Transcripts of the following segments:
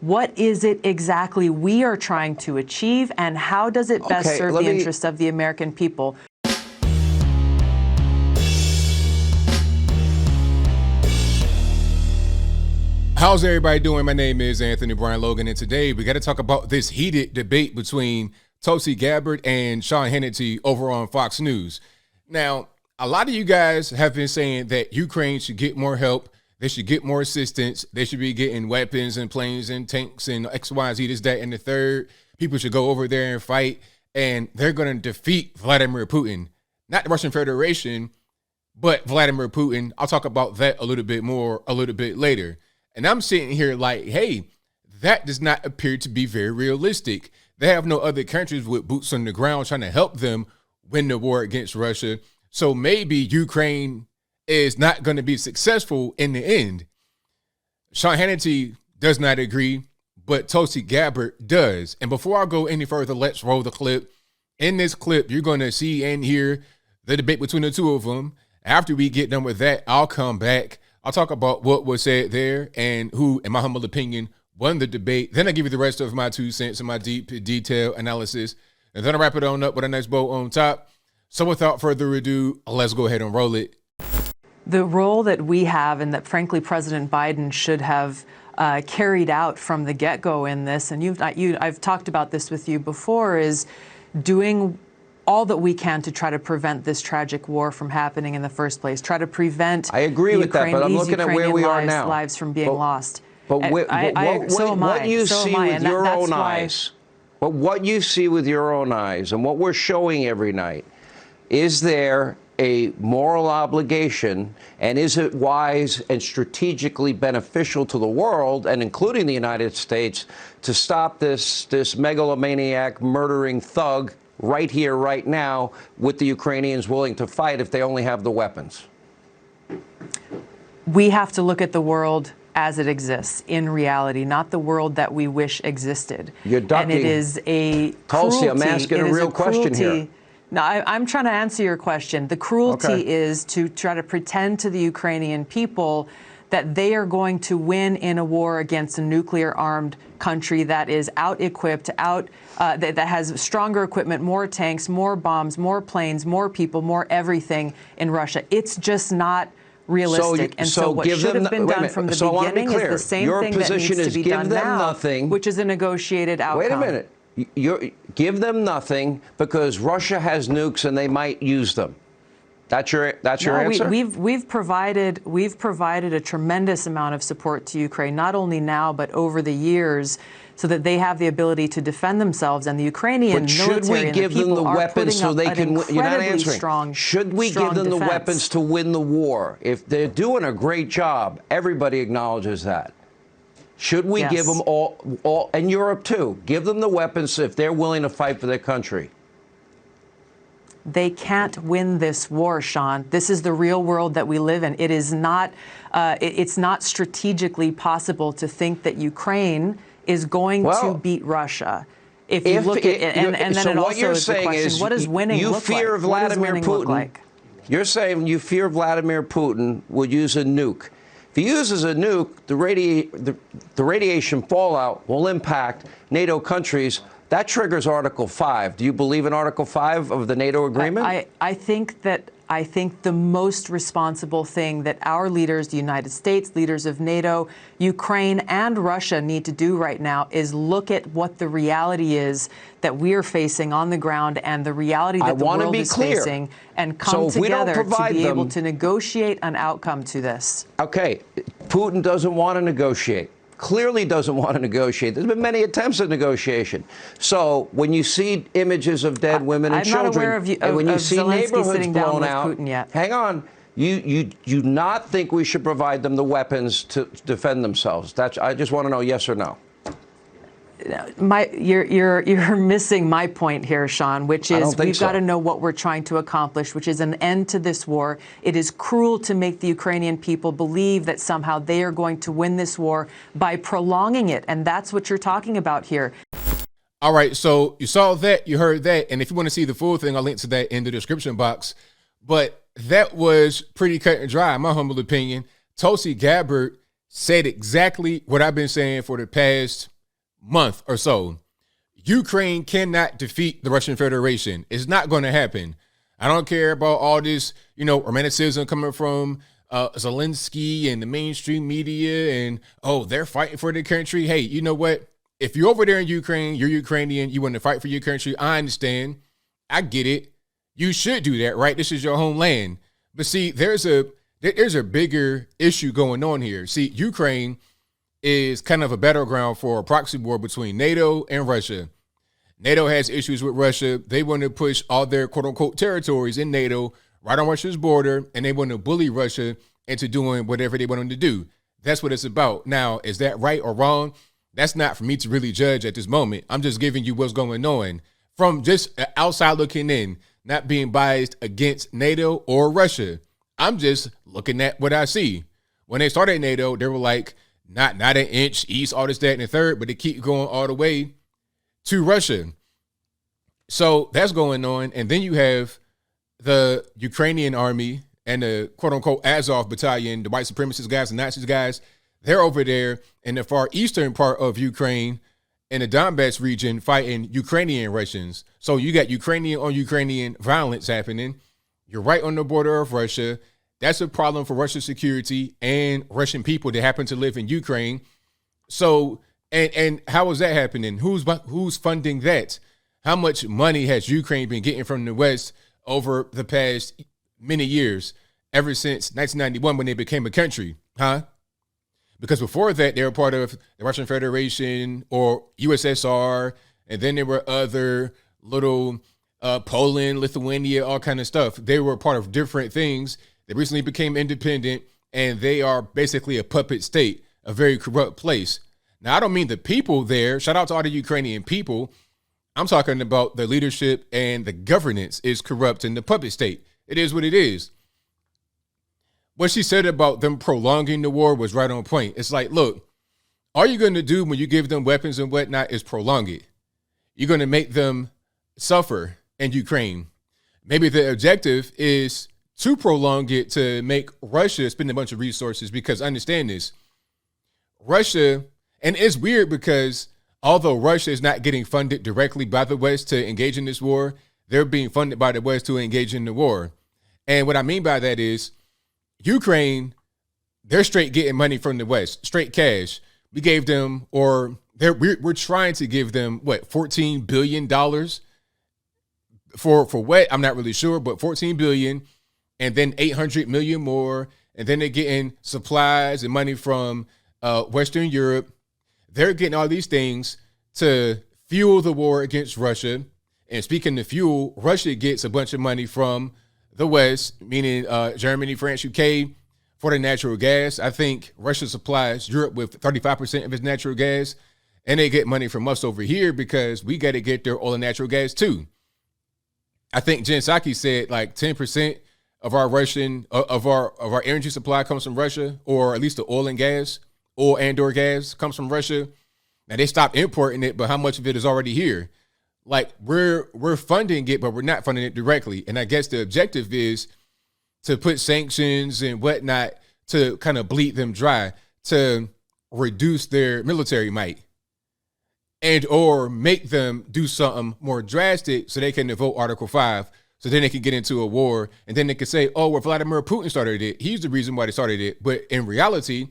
What is it exactly we are trying to achieve, and how does it best serve the interests of the American people? How's everybody doing? My name is Anthony Brian Logan, and today we got to talk about this heated debate between Tulsi Gabbard and Sean Hannity over on Fox News. Now, a lot of you guys have been saying that Ukraine should get more help. They should get more assistance. They should be getting weapons and planes and tanks and X, Y, Z, this, that, and the third. People should go over there and fight, and they're going to defeat Vladimir Putin. Not the Russian Federation, but Vladimir Putin. I'll talk about that a little bit more a little bit later. And I'm sitting here like, hey, that does not appear to be very realistic. They have no other countries with boots on the ground trying to help them win the war against Russia. So maybe Ukraine is not going to be successful in the end. Sean Hannity does not agree, but Tulsi Gabbard does. And before I go any further, let's roll the clip. In this clip, you're going to see and hear the debate between the two of them. After we get done with that, I'll come back. I'll talk about what was said there and who, in my humble opinion, won the debate. Then I'll give you the rest of my 2 cents and my deep detail analysis. And then I'll wrap it on up with a nice bow on top. So without further ado, let's go ahead and roll it. The role that we have, and that frankly President Biden should have carried out from the get-go in this, and I've talked about this with you before, is doing all that we can to try to prevent this tragic war from happening in the first place. Try to prevent. I agree with that, but I'm looking at where we are now. Lives from being lost. But what you see with your own eyes, but what you see with your own eyes, and what we're showing every night, is there a moral obligation, and is it wise and strategically beneficial to the world, and including the United States, to stop this megalomaniac murdering thug right here, right now, with the Ukrainians willing to fight if they only have the weapons? We have to look at the world as it exists in reality, not the world that we wish existed. You're ducking. And it is a Tulsi, I'm asking a real question here. No, I'm trying to answer your question. The cruelty is to try to pretend to the Ukrainian people that they are going to win in a war against a nuclear-armed country that is out-equipped, that has stronger equipment, more tanks, more bombs, more planes, more people, more everything in Russia. It's just not realistic. So what should have been done from the beginning is the same thing that needs to be done now, which is a negotiated outcome. Wait a minute. Give them nothing because Russia has nukes and they might use them. That's your answer? We've provided a tremendous amount of support to Ukraine, not only now but over the years, so that they have the ability to defend themselves. And the Ukrainian military and the people are putting up an incredibly strong. Should we give them the weapons to win the war? If they're doing a great job, everybody acknowledges that. Should we give them all, and Europe too, give them the weapons if they're willing to fight for their country? They can't win this war, Sean. This is the real world that we live in. It is not, it's not strategically possible to think that Ukraine is going to beat Russia. If you look at it, and then so it what also you're is the saying question, is what does winning you look fear like? Vladimir What does winning Putin. look like? You're saying you fear Vladimir Putin would use a nuke. If he uses a nuke, the radiation fallout will impact NATO countries. That triggers Article 5. Do you believe in Article 5 of the NATO agreement? I think the most responsible thing that our leaders, the United States, leaders of NATO, Ukraine, and Russia need to do right now is look at what the reality is that we're facing on the ground and the reality that the world is facing, and come together to be able to negotiate an outcome to this. Okay, Putin doesn't want to negotiate. Clearly doesn't want to negotiate. There's been many attempts at negotiation. So when you see images of dead women and children, I'm not aware of and when you see Zelensky neighborhoods sitting down blown with out, Putin yet. hang on, you do not think we should provide them the weapons to defend themselves? I just want to know yes or no. You're missing my point here, Sean, which is we've got to know what we're trying to accomplish, which is an end to this war. It is cruel to make the Ukrainian people believe that somehow they are going to win this war by prolonging it. And that's what you're talking about here. All right, so you saw that, you heard that, and if you want to see the full thing, I'll link to that in the description box. But that was pretty cut and dry, in my humble opinion. Tulsi Gabbard said exactly what I've been saying for the past month or so. Ukraine cannot defeat the Russian Federation. It's not going to happen. I don't care about all this, romanticism coming from Zelensky and the mainstream media and, they're fighting for the country. Hey, you know what? If you're over there in Ukraine, you're Ukrainian, you want to fight for your country, I understand. I get it. You should do that, right? This is your homeland. But see, there's a bigger issue going on here. See, Ukraine is kind of a battleground for a proxy war between NATO and Russia. NATO has issues with Russia. They want to push all their quote unquote territories in NATO right on Russia's border, and they want to bully Russia into doing whatever they want them to do. That's what it's about. Now, is that right or wrong? That's not for me to really judge at this moment. I'm just giving you what's going on from just outside looking in, not being biased against NATO or Russia. I'm just looking at what I see. When they started NATO, they were like, not an inch east, all this, that, and the third, but they keep going all the way to Russia. So that's going on. And then you have the Ukrainian army and the quote unquote Azov battalion, the white supremacist guys, the Nazis guys. They're over there in the far eastern part of Ukraine in the Donbass region fighting Ukrainian Russians. So you got Ukrainian on Ukrainian violence happening. You're right on the border of Russia. That's a problem for Russian security and Russian people that happen to live in Ukraine. So, and how is that happening? Who's funding that? How much money has Ukraine been getting from the West over the past many years, ever since 1991 when they became a country, huh? Because before that, they were part of the Russian Federation or USSR, and then there were other little Poland, Lithuania, all kind of stuff. They were part of different things. They recently became independent, and they are basically a puppet state, a very corrupt place. Now, I don't mean the people there. Shout out to all the Ukrainian people. I'm talking about the leadership and the governance is corrupt in the puppet state. It is what it is. What she said about them prolonging the war was right on point. It's like, look, all you're going to do when you give them weapons and whatnot is prolong it. You're going to make them suffer in Ukraine. Maybe the objective is to prolong it to make Russia spend a bunch of resources, because understand this, Russia, and it's weird because although Russia is not getting funded directly by the West to engage in this war, they're being funded by the West to engage in the war. And what I mean by that is Ukraine, they're straight getting money from the West, straight cash. We gave them, or we're trying to give them, what, $14 billion for what? I'm not really sure, but $14 billion, and then 800 million more. And then they're getting supplies and money from Western Europe. They're getting all these things to fuel the war against Russia. And speaking of fuel, Russia gets a bunch of money from the West, meaning Germany, France, UK, for the natural gas. I think Russia supplies Europe with 35% of its natural gas, and they get money from us over here because we got to get their oil and natural gas too. I think Jen Psaki said like 10% of our Russian of our energy supply comes from Russia, or at least the oil and or gas comes from Russia. Now they stopped importing it, but how much of it is already here? Like we're funding it, but we're not funding it directly. And I guess the objective is to put sanctions and whatnot to kind of bleed them dry, to reduce their military might and or make them do something more drastic so they can invoke Article 5. So then they can get into a war, and then they can say, oh, well, Vladimir Putin started it. He's the reason why they started it. But in reality,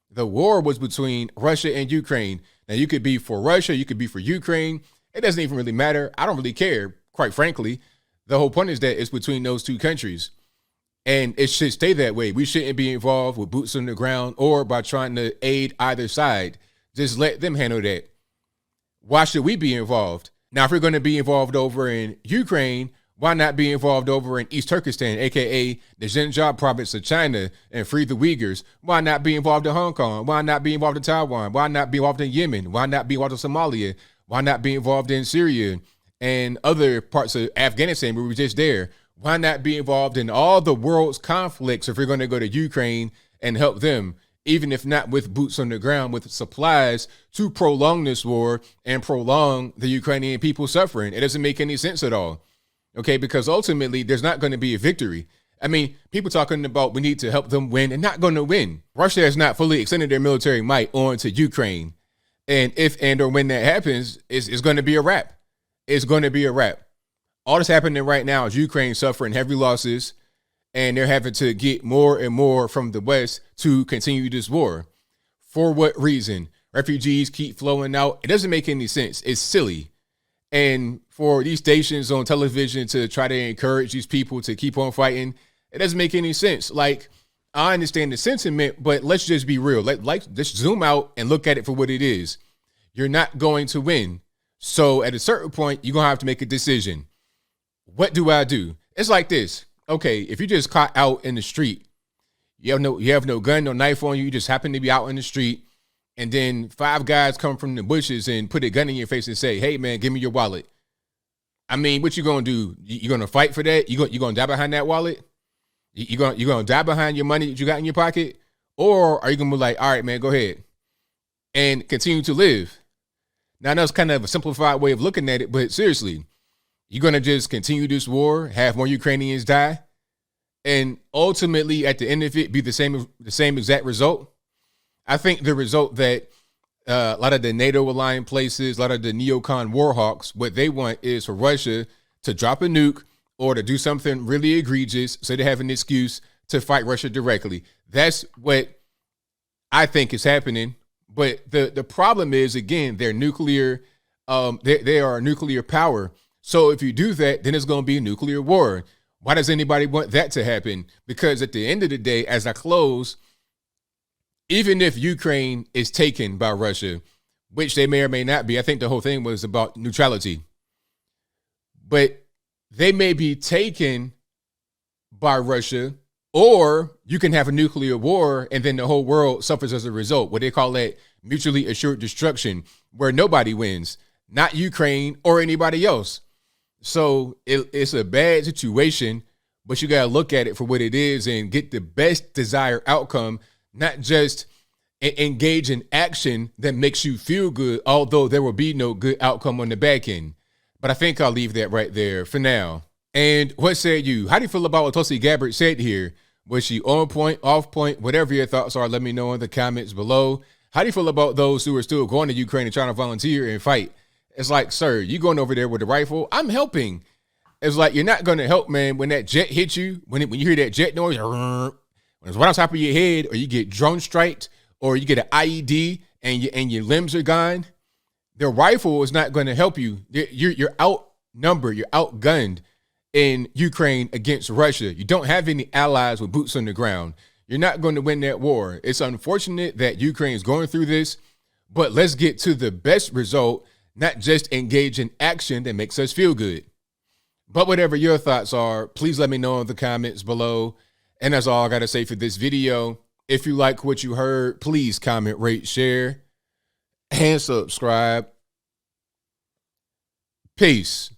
the war was between Russia and Ukraine. Now, you could be for Russia, you could be for Ukraine. It doesn't even really matter. I don't really care, quite frankly. The whole point is that it's between those two countries. And it should stay that way. We shouldn't be involved with boots on the ground or by trying to aid either side. Just let them handle that. Why should we be involved? Now, if we're going to be involved over in Ukraine, why not be involved over in East Turkestan, a.k.a. the Xinjiang province of China, and free the Uyghurs? Why not be involved in Hong Kong? Why not be involved in Taiwan? Why not be involved in Yemen? Why not be involved in Somalia? Why not be involved in Syria and other parts of Afghanistan? We were just there. Why not be involved in all the world's conflicts if we're going to go to Ukraine and help them, even if not with boots on the ground, with supplies to prolong this war and prolong the Ukrainian people suffering? It doesn't make any sense at all. Okay, because ultimately there's not going to be a victory. I mean, people talking about we need to help them win and not going to win. Russia has not fully extended their military might onto Ukraine. And if and or when that happens, it's going to be a wrap. It's going to be a wrap. All that's happening right now is Ukraine suffering heavy losses, and they're having to get more and more from the West to continue this war. For what reason? Refugees keep flowing out. It doesn't make any sense. It's silly. And for these stations on television to try to encourage these people to keep on fighting, it doesn't make any sense. Like, I understand the sentiment, but let's just be real. Let's zoom out and look at it for what it is. You're not going to win. So at a certain point, you're going to have to make a decision. What do I do? It's like this. Okay, if you just caught out in the street, you have no gun, no knife on you, you just happen to be out in the street, and then 5 guys come from the bushes and put a gun in your face and say, hey, man, give me your wallet. I mean, what you going to do? You going to fight for that? You going to die behind that wallet? You going to die behind your money that you got in your pocket? Or are you going to be like, all right, man, go ahead and continue to live? Now, that's kind of a simplified way of looking at it, but seriously, you're going to just continue this war, have more Ukrainians die, and ultimately, at the end of it, be the same exact result? I think the result that a lot of the NATO-aligned places, a lot of the neocon war hawks, what they want is for Russia to drop a nuke or to do something really egregious so they have an excuse to fight Russia directly. That's what I think is happening. But the problem is, again, they're nuclear. They are a nuclear power. So if you do that, then it's going to be a nuclear war. Why does anybody want that to happen? Because at the end of the day, as I close, even if Ukraine is taken by Russia, which they may or may not be, I think the whole thing was about neutrality. But they may be taken by Russia, or you can have a nuclear war and then the whole world suffers as a result. What they call that mutually assured destruction, where nobody wins, not Ukraine or anybody else. So it's a bad situation, but you got to look at it for what it is and get the best desired outcome, not just engage in action that makes you feel good, although there will be no good outcome on the back end. But I think I'll leave that right there for now. And what say you? How do you feel about what Tulsi Gabbard said here? Was she on point, off point? Whatever your thoughts are, let me know in the comments below. How do you feel about those who are still going to Ukraine and trying to volunteer and fight? It's like, sir, you going over there with a rifle? I'm helping. It's like, you're not going to help, man. When that jet hits you, when you hear that jet noise, when it's right on top of your head, or you get drone striked, or you get an IED and your limbs are gone, the rifle is not going to help you. You're outnumbered, you're outgunned in Ukraine against Russia. You don't have any allies with boots on the ground. You're not going to win that war. It's unfortunate that Ukraine is going through this, but let's get to the best result, not just engage in action that makes us feel good. But whatever your thoughts are, please let me know in the comments below. And that's all I got to say for this video. If you like what you heard, please comment, rate, share, and subscribe. Peace.